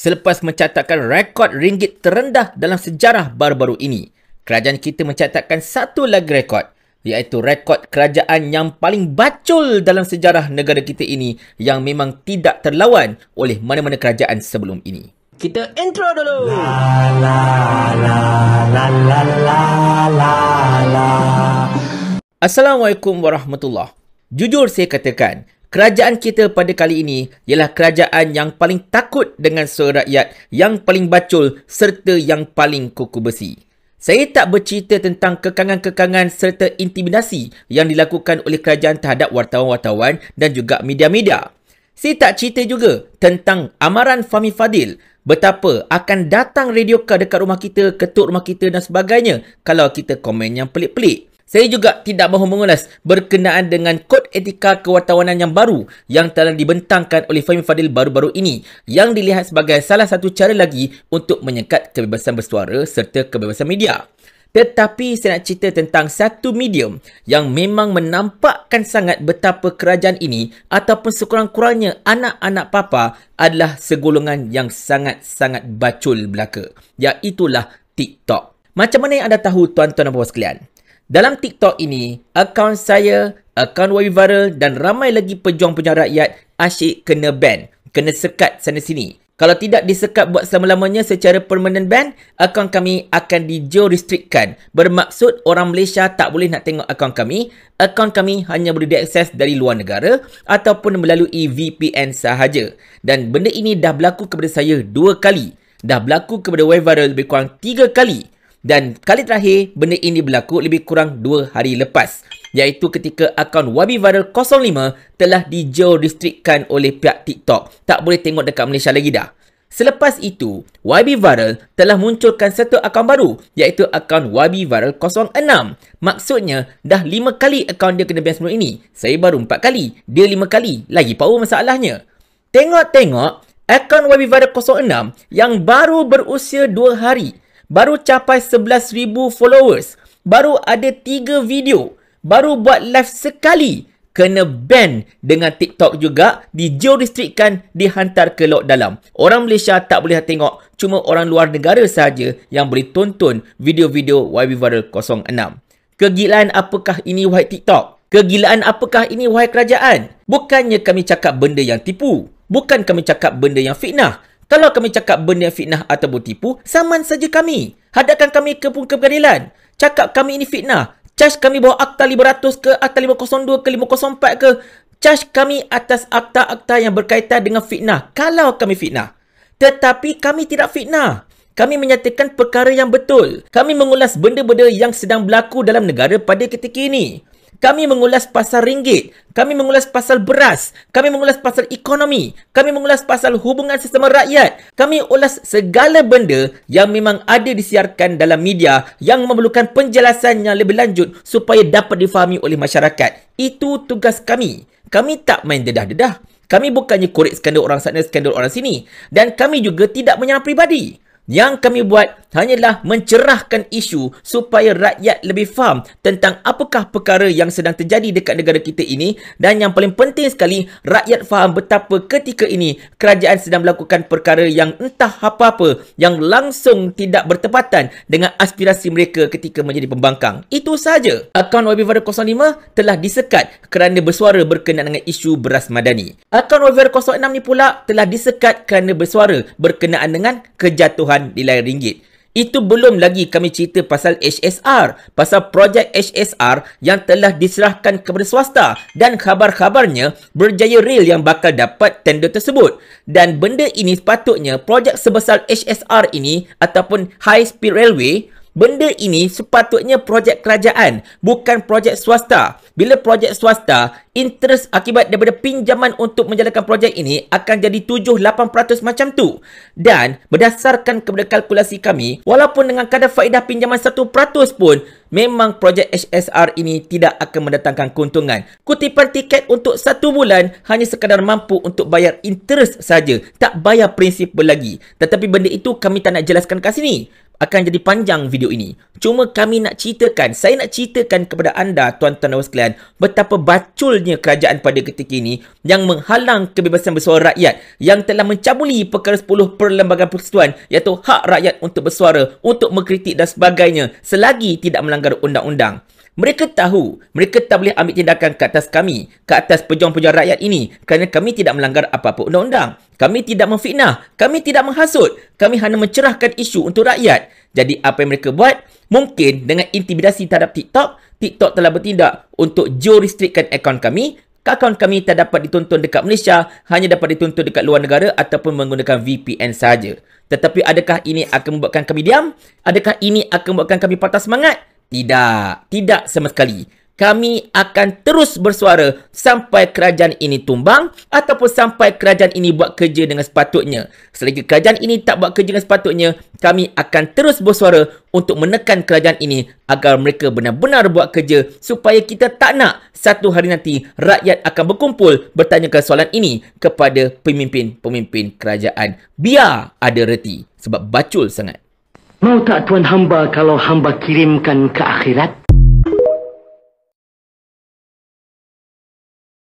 Selepas mencatatkan rekod ringgit terendah dalam sejarah baru-baru ini, kerajaan kita mencatatkan satu lagi rekod, iaitu rekod kerajaan yang paling bacol dalam sejarah negara kita ini yang memang tidak terlawan oleh mana-mana kerajaan sebelum ini. Kita intro dulu. Assalamualaikum warahmatullahi. Jujur saya katakan, kerajaan kita pada kali ini ialah kerajaan yang paling takut dengan suara rakyat, yang paling bacol serta yang paling kuku besi. Saya tak bercerita tentang kekangan-kekangan serta intimidasi yang dilakukan oleh kerajaan terhadap wartawan-wartawan dan juga media-media. Saya tak cerita juga tentang amaran Fahmi Fadil, betapa akan datang radioka dekat rumah kita, ketuk rumah kita dan sebagainya kalau kita komen yang pelik-pelik. Saya juga tidak mahu mengulas berkenaan dengan kod etika kewartawanan yang baru yang telah dibentangkan oleh Fahmi Fadil baru-baru ini, yang dilihat sebagai salah satu cara lagi untuk menyekat kebebasan bersuara serta kebebasan media. Tetapi saya nak cerita tentang satu medium yang memang menampakkan sangat betapa kerajaan ini ataupun sekurang-kurangnya anak-anak papa adalah segolongan yang sangat-sangat bacol belaka, iaitulah TikTok. Macam mana yang anda tahu, tuan-tuan dan puan sekalian? Dalam TikTok ini, akaun saya, akaun YB Viral dan ramai lagi pejuang-pejuang rakyat asyik kena ban, kena sekat sana-sini. Kalau tidak disekat buat selama-lamanya secara permanent ban, akaun kami akan di-geo-restrictkan. Bermaksud orang Malaysia tak boleh nak tengok akaun kami. Akaun kami hanya boleh diakses dari luar negara ataupun melalui VPN sahaja. Dan benda ini dah berlaku kepada saya 2 kali. Dah berlaku kepada YB Viral lebih kurang 3 kali. Dan kali terakhir, benda ini berlaku lebih kurang 2 hari lepas, iaitu ketika akaun YB Viral 05 telah di-geo-restrictkan oleh pihak TikTok. Tak boleh tengok dekat Malaysia lagi dah. Selepas itu, YB Viral telah munculkan satu akaun baru, iaitu akaun YB Viral 06. Maksudnya, dah 5 kali akaun dia kena ban sebelum ini. Saya baru 4 kali, dia 5 kali. Lagi power masalahnya. Tengok-tengok, akaun YB Viral 06 yang baru berusia 2 hari, baru capai 11,000 followers, baru ada 3 video, baru buat live sekali, kena ban dengan TikTok juga, di-geo-restrictkan, dihantar ke laut dalam. Orang Malaysia tak boleh tengok, cuma orang luar negara sahaja yang boleh tonton video-video YB Viral 06. Kegilaan apakah ini, wahai TikTok? Kegilaan apakah ini, wahai kerajaan? Bukannya kami cakap benda yang tipu, bukan kami cakap benda yang fitnah. Kalau kami cakap benda yang fitnah ataupun tipu, saman saja kami. Hadapkan kami ke pengadilan. Cakap kami ini fitnah. Charge kami bawa Akta 500 ke, Akta 502 ke, 504 ke. Charge kami atas akta-akta yang berkaitan dengan fitnah. Kalau kami fitnah. Tetapi kami tidak fitnah. Kami menyatakan perkara yang betul. Kami mengulas benda-benda yang sedang berlaku dalam negara pada ketika ini. Kami mengulas pasal ringgit. Kami mengulas pasal beras. Kami mengulas pasal ekonomi. Kami mengulas pasal hubungan sesama rakyat. Kami ulas segala benda yang memang ada disiarkan dalam media yang memerlukan penjelasan yang lebih lanjut supaya dapat difahami oleh masyarakat. Itu tugas kami. Kami tak main dedah-dedah. Kami bukannya korek skandal orang sana, skandal orang sini. Dan kami juga tidak menyerang pribadi. Yang kami buat hanyalah mencerahkan isu supaya rakyat lebih faham tentang apakah perkara yang sedang terjadi dekat negara kita ini, dan yang paling penting sekali, rakyat faham betapa ketika ini kerajaan sedang melakukan perkara yang entah apa-apa yang langsung tidak bertepatan dengan aspirasi mereka ketika menjadi pembangkang. Itu sahaja. Akaun YB Viral 05 telah disekat kerana bersuara berkenaan dengan isu beras madani. Akaun YB Viral 06 ni pula telah disekat kerana bersuara berkenaan dengan kejatuhan nilai ringgit. Itu belum lagi kami cerita pasal HSR, pasal projek HSR yang telah diserahkan kepada swasta dan khabar-khabarnya Berjaya Rail yang bakal dapat tender tersebut. Dan benda ini sepatutnya, projek sebesar HSR ini ataupun High Speed Railway, benda ini sepatutnya projek kerajaan, bukan projek swasta. Bila projek swasta, interest akibat daripada pinjaman untuk menjalankan projek ini akan jadi 7-8% macam tu. Dan berdasarkan kepada kalkulasi kami, walaupun dengan kadar faedah pinjaman 1% pun, memang projek HSR ini tidak akan mendatangkan keuntungan. Kutipan tiket untuk 1 bulan hanya sekadar mampu untuk bayar interest saja, tak bayar prinsipal lagi. Tetapi benda itu kami tak nak jelaskan kat sini. akan jadi panjang video ini. Cuma saya nak ceritakan kepada anda, tuan-tuan dan sekalian, betapa baculnya kerajaan pada ketika ini yang menghalang kebebasan bersuara rakyat, yang telah mencabuli perkara 10 Perlembagaan Persekutuan, iaitu hak rakyat untuk bersuara, untuk mengkritik dan sebagainya, selagi tidak melanggar undang-undang. Mereka tahu, mereka tak boleh ambil tindakan ke atas kami, ke atas pejuang-pejuang rakyat ini, kerana kami tidak melanggar apa-apa undang-undang. Kami tidak memfitnah, kami tidak menghasut, kami hanya mencerahkan isu untuk rakyat. Jadi apa yang mereka buat? Mungkin dengan intimidasi terhadap TikTok telah bertindak untuk geo-restrictkan akaun kami. Akaun kami tak dapat ditonton dekat Malaysia, hanya dapat ditonton dekat luar negara ataupun menggunakan VPN saja. Tetapi adakah ini akan membuatkan kami diam? Adakah ini akan membuatkan kami patah semangat? Tidak sama sekali. Kami akan terus bersuara sampai kerajaan ini tumbang ataupun sampai kerajaan ini buat kerja dengan sepatutnya. Selagi kerajaan ini tak buat kerja dengan sepatutnya, kami akan terus bersuara untuk menekan kerajaan ini agar mereka benar-benar buat kerja, supaya kita tak nak satu hari nanti rakyat akan berkumpul bertanyakan soalan ini kepada pemimpin-pemimpin kerajaan. Biar ada reti sebab bacul sangat. Mau tak tuan hamba kalau hamba kirimkan ke akhirat?